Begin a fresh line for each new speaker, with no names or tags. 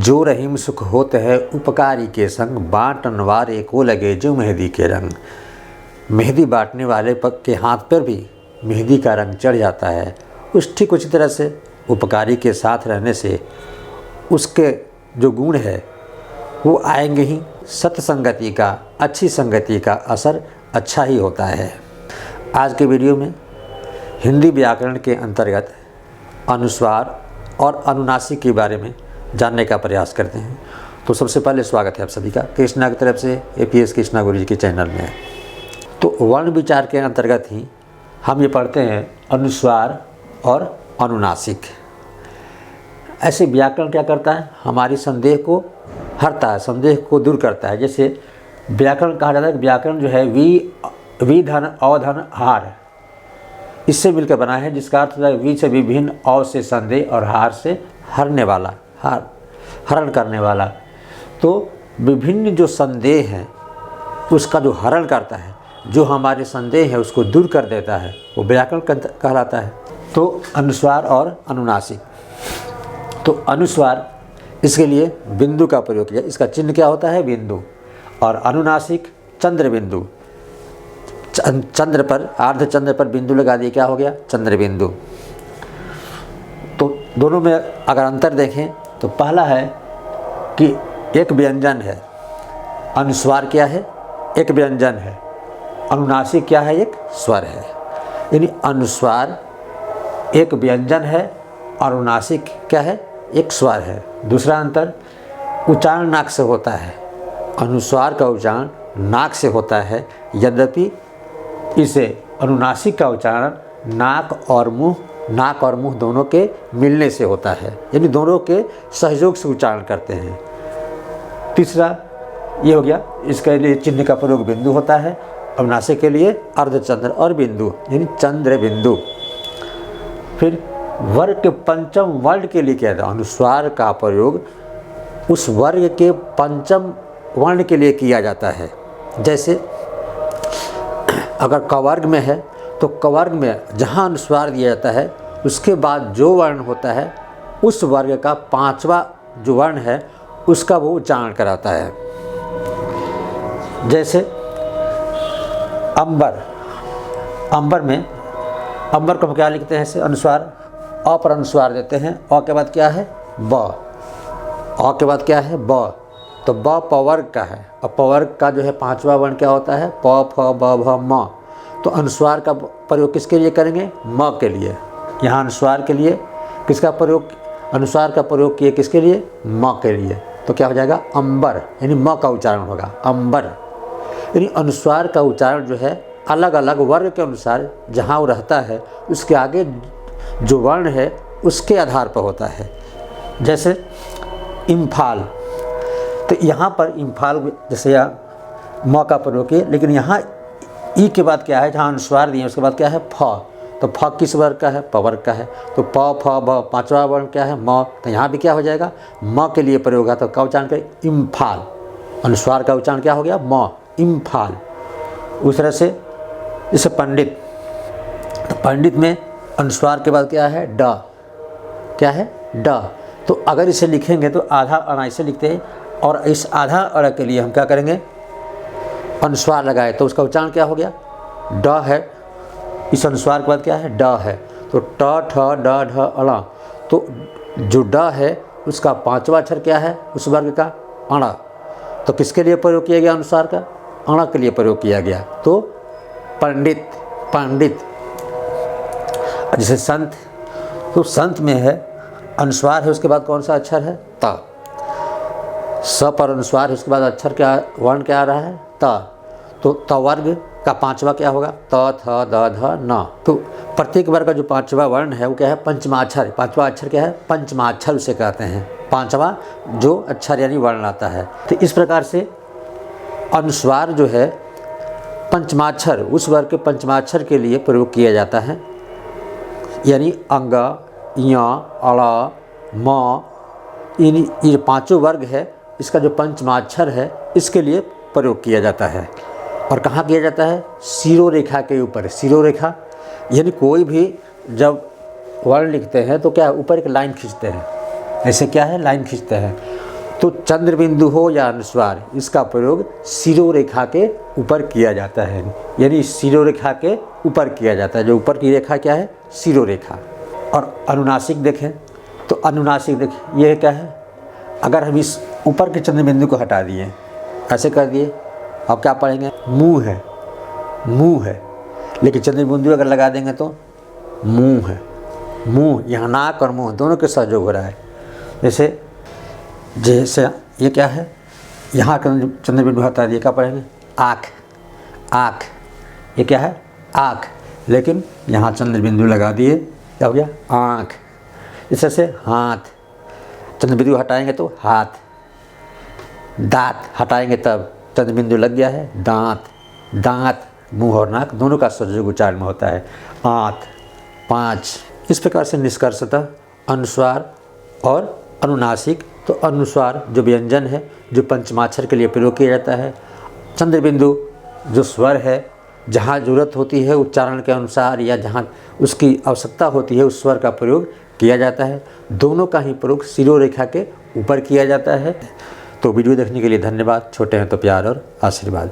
जो रहीम सुख होत है उपकारी के संग, बाँटन वारे को लगे जो मेहंदी के रंग। मेहंदी बांटने वाले के हाथ पर भी मेहंदी का रंग चढ़ जाता है। ठीक उसी तरह से उपकारी के साथ रहने से उसके जो गुण है वो आएंगे ही। सत्संगति का, अच्छी संगति का असर अच्छा ही होता है। आज के वीडियो में हिंदी व्याकरण के अंतर्गत अनुस्वार और अनुनासिक के बारे में जानने का प्रयास करते हैं। तो सबसे पहले स्वागत है आप सभी का कृष्णा की तरफ से APS कृष्णा गुरु जी के चैनल में। तो वर्ण विचार के अंतर्गत ही हम ये पढ़ते हैं अनुस्वार और अनुनासिक। ऐसे व्याकरण क्या करता है, हमारी संदेह को हरता है, संदेह को दूर करता है। जैसे व्याकरण कहा जाता है कि व्याकरण जो है वी धन अवधन हार, इससे मिलकर बना है, जिसका अर्थ है वी से विभिन्न, अव से संदेह और हार से हरने वाला, हरण करने वाला। तो विभिन्न जो संदेह है उसका जो हरण करता है, जो हमारे संदेह है उसको दूर कर देता है, वो व्याकरण कहलाता है। तो अनुस्वार और अनुनासिक। तो अनुस्वार, इसके लिए बिंदु का प्रयोग किया, इसका चिन्ह क्या होता है, बिंदु। और अनुनासिक चंद्र बिंदु, चंद्र पर, अर्ध चंद्र पर बिंदु लगा दिए, क्या हो गया, चंद्र बिंदु। तो दोनों में अगर अंतर देखें तो पहला है कि एक व्यंजन है, अनुस्वार क्या है, एक व्यंजन है। अनुनासिक क्या है, एक स्वर है। यानी अनुस्वार एक व्यंजन है, अनुनासिक क्या है, एक स्वर है। दूसरा अंतर, उच्चारण नाक से होता है। अनुस्वार का उच्चारण नाक से होता है, यद्यपि इसे अनुनासिक का उच्चारण नाक और मुंह दोनों के मिलने से होता है, यानी दोनों के सहयोग से उच्चारण करते हैं। तीसरा ये हो गया, इसके लिए चिन्ह का प्रयोग बिंदु होता है। अनुनासिक के लिए अर्धचंद्र और बिंदु, यानी चंद्र बिंदु। फिर वर्ग के पंचम वर्ण के लिए क्या है, अनुस्वार का प्रयोग उस वर्ग के पंचम वर्ण के लिए किया जाता है। जैसे अगर कवर्ग में है तो कवर्ग में जहाँ अनुस्वार दिया जाता है उसके बाद जो वर्ण होता है उस वर्ग का पांचवा जो वर्ण है उसका वो उच्चारण कराता है। जैसे अंबर, अंबर में, अंबर को हम क्या लिखते हैं, ऐसे अनुस्वार, अ पर अनुस्वार देते हैं, अ के बाद क्या है, ब, अ के बाद क्या है, ब। तो ब पवर्ग का है, और पवर्ग का जो है पांचवा वर्ण क्या होता है, प फ ब भ म। तो अनुस्वार का प्रयोग किसके लिए करेंगे, म के लिए। यहाँ अनुस्वार के लिए किसका प्रयोग, अनुस्वार का प्रयोग किए किसके लिए, म के लिए। तो क्या हो जाएगा, अंबर, यानी म का उच्चारण होगा, अंबर। यानी अनुस्वार का उच्चारण जो है अलग अलग वर्ग के अनुसार जहाँ वो रहता है उसके आगे जो वर्ण है उसके आधार पर होता है। जैसे इम्फाल, तो यहाँ पर इम्फाल जैसे यहाँ म का प्रयोग किए, लेकिन यहाँ ई के बाद क्या है, जहाँ अनुस्वार दिए उसके बाद क्या है, फ। तो फ किस वर्ग का है, पवर्ग का है। तो प फ ब पांचवा वर्ण क्या है, म। तो यहाँ भी क्या हो जाएगा, म के लिए प्रयोग है, तो का उच्चारण करें, इम्फाल। अनुस्वार का उच्चारण क्या हो गया, म, इम्फाल। उस तरह से जैसे पंडित, तो पंडित में अनुस्वार के बाद क्या है, ड, क्या है, ड। तो अगर इसे लिखेंगे तो आधा अणा इसे लिखते हैं, और इस आधा अड़ा के लिए हम क्या करेंगे, अनुस्वार लगाए, तो उसका उच्चारण क्या हो गया, ड है। इस अनुस्वार के बाद क्या है, ड है। तो ट ठ ड ढ अणा। तो जो ड है उसका पांचवा अक्षर क्या है, उस वर्ग का, अणा। तो किसके लिए प्रयोग किया गया, अनुस्वार का, अणा के लिए प्रयोग किया गया। तो पंडित, पंडित। जैसे संत, तो संत में है अनुस्वार है, उसके बाद कौन सा अक्षर है, त। स पर अनुस्वार है, उसके बाद अक्षर क्या, वर्ण क्या आ रहा है, त। तो तवर्ग का पांचवा क्या होगा, त थ द ध न। तो प्रत्येक वर्ग का जो पांचवा वर्ण है वो क्या है, पंचमाक्षर। पांचवा अक्षर क्या है, पंचमाक्षर उसे कहते हैं, पांचवा जो अक्षर यानी वर्ण आता है। तो इस प्रकार से अनुस्वार जो है पंचमाक्षर, उस वर्ग के पंचमाक्षर के लिए प्रयोग किया जाता है। यानी अंग, य, अड़, म, ये पांचों वर्ग है, इसका जो पंचमाक्षर है इसके लिए प्रयोग किया जाता है। और कहाँ किया जाता है, शिरोरेखा के ऊपर। शिरोरेखा यानी कोई भी जब वर्ण लिखते हैं तो क्या ऊपर एक लाइन खींचते हैं, ऐसे क्या है, लाइन खींचते हैं। तो चंद्र बिंदु हो या अनुस्वार, इसका प्रयोग शिरोरेखा के ऊपर किया जाता है, यानी शिरोरेखा के ऊपर किया जाता है। जो ऊपर की रेखा क्या है? शिरोरेखा। और अनुनासिक देखें तो अनुनासिक देखिए यह क्या है? अगर हम इस ऊपर के चंद्र बिंदु को हटा दिए, ऐसे कर दिए, अब क्या पढ़ेंगे? मुंह है, मुंह है। लेकिन चंद्र बिंदु अगर लगा देंगे तो मुंह है, मुंह। यहाँ नाक और मुंह दोनों के सहयोग हो रहा है। जैसे ये क्या है? यहाँ चंद्र बिंदु हटा दिए, क्या पढ़ेंगे? आँख, आँख। ये क्या है? आँख। लेकिन यहाँ चंद्र बिंदु लगा दिए, क्या हो गया? आँख। इस तरह से हाथ, चंद्र बिंदु हटाएंगे तो हाथ। दांत हटाएंगे तब चंद्र बिंदु लग गया है, दांत। दांत, मुंह और नाक दोनों का संयोग उच्चारण में होता है, आँत। 5। इस प्रकार से निष्कर्षतः अनुस्वार और अनुनासिक, तो अनुस्वार जो व्यंजन है, जो पंचमाक्षर के लिए प्रयोग किया जाता है। चंद्र बिंदु जो स्वर है, जहाँ ज़रूरत होती है उच्चारण के अनुसार या जहाँ उसकी आवश्यकता होती है उस स्वर का प्रयोग किया जाता है। दोनों का ही प्रयोग शिरोरेखा के ऊपर किया जाता है। तो वीडियो देखने के लिए धन्यवाद। छोटे हैं तो प्यार और आशीर्वाद।